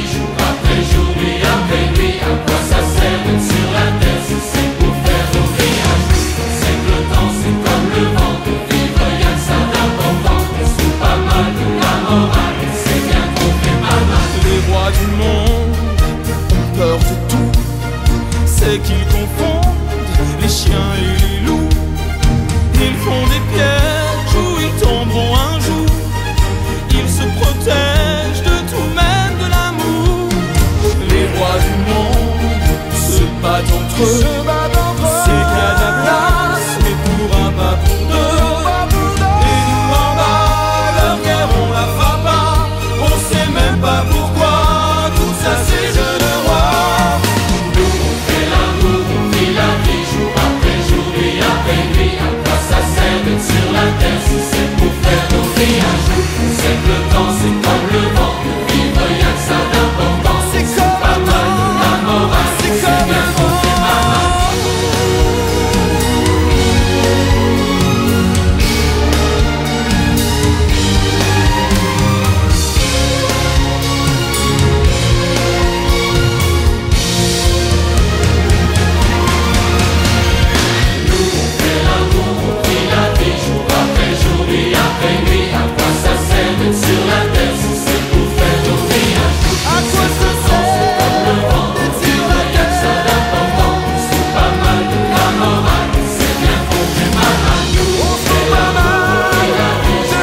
vie, jour après jour, nuit après nuit. À quoi ça sert d'être sur la terre si c'est pour faire nos vies à jour? C'est que le temps c'est comme le vent, de vivre y'a que ça d'important. On se fout pas mal de la morale, c'est bien qu'on fait mal. Les rois du monde ont peur de tout, c'est qu'ils confondent les chiens et les loups. Ils font des pièges où ils tomberont un jour. Ils se protègent de tout, même de l'amour. Les rois du monde se battent entre eux. C'est Cadablas, mais pour un pas pour deux. Et nous en bas, leur guerre on la fera pas. On sait même pas pourquoi. Tout ça c'est jeunes rois. Nous on fait l'amour, on vit la vie, jour après jour, nuit après nuit. À quoi ça sert d'être sur la terre si c'est pour faire nos vies à jour? C'est que le temps c'est comme le vent, de vivre y'a que ça d'important. C'est pas mal de la morale, c'est bien qu'on fait mal. Sur la terre, si c'est pour faire nos vies à jour. À quoi ça sert d'être sur la Y'a que ça d'important, on se fout pas mal de la morale. C'est bien qu'on fait mal à nous. On se fout pas mal de la morale.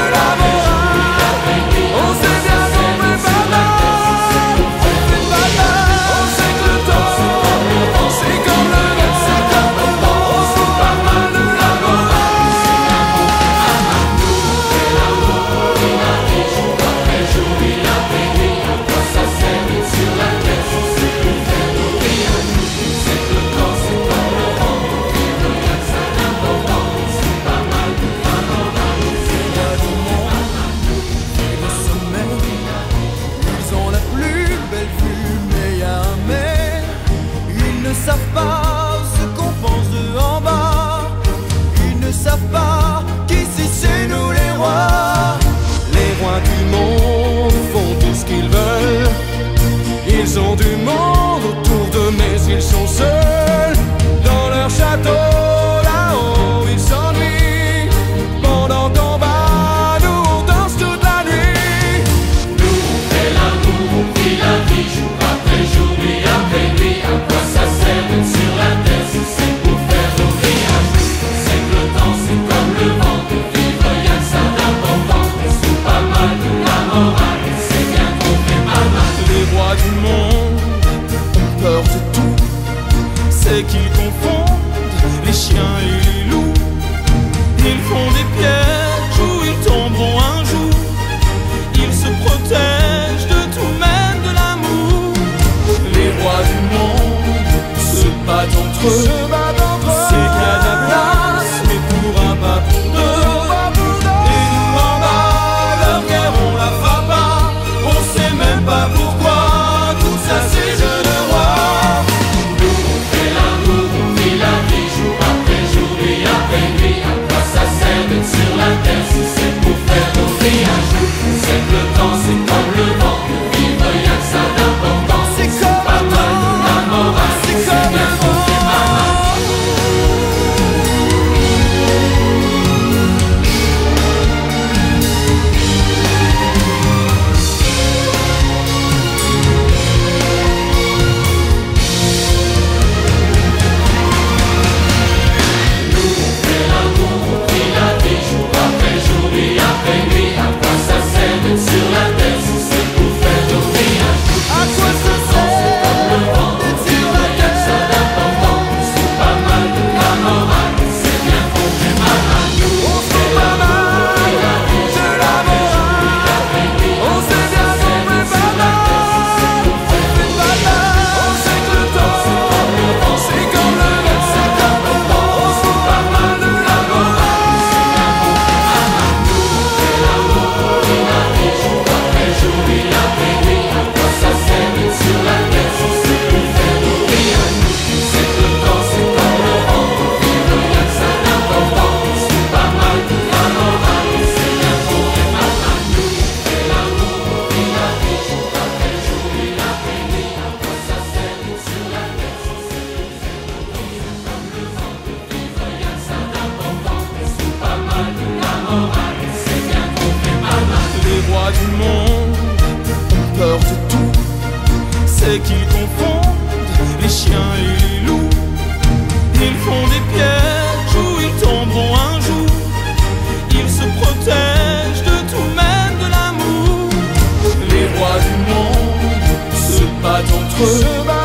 On sait bien qu'on fait pas mal. On fait pas mal. On sait que le temps c'est comme le vent, c'est comme le vent. On se fout pas mal de la morale. Ils ont la plus belle vue, mais y a un mais. Ils ne savent pas ce qu'on pense de en bas. Ils ne savent pas qu'ici c'est nous les rois. Les rois du monde font tout ce qu'ils veulent. Ils ont du monde autour d'eux, mais ils sont seuls. Dans leur château, là-haut, ils s'ennuient. Pendant qu'on bat, nous on danse toute la nuit. Nous on fait l'amour, on vit la vie, jour après jour, nuit après nuit. À quoi ça sert d'être sur la terre si c'est pour faire nos vies à jour? C'est que le temps c'est comme le vent, de vivre y'a que ça d'important. On se fout pas mal de la morale, c'est bien qu'on fait mal. Les rois du monde ont peur de tout, c'est qu'ils confondent les chiens et les loups. Ils font des pièges où ils tomberont un jour. Ils se protègent de tout, même de l'amour. Les rois du monde se battent entre eux. C'est Cadablas, mais pour un pas pour deux. Et nous en bas, leur guerre on la fera pas. On sait même pas pourquoi. Tout ça c'est jeunes rois. Nous on fait l'amour, on vit la vie, jour après jour, nuit du monde ont peur de tout. C'est qu'ils confondent les chiens et les loups. Ils font des pièges où ils tomberont un jour. Ils se protègent de tout, même de l'amour. Les rois du monde se battent entre eux.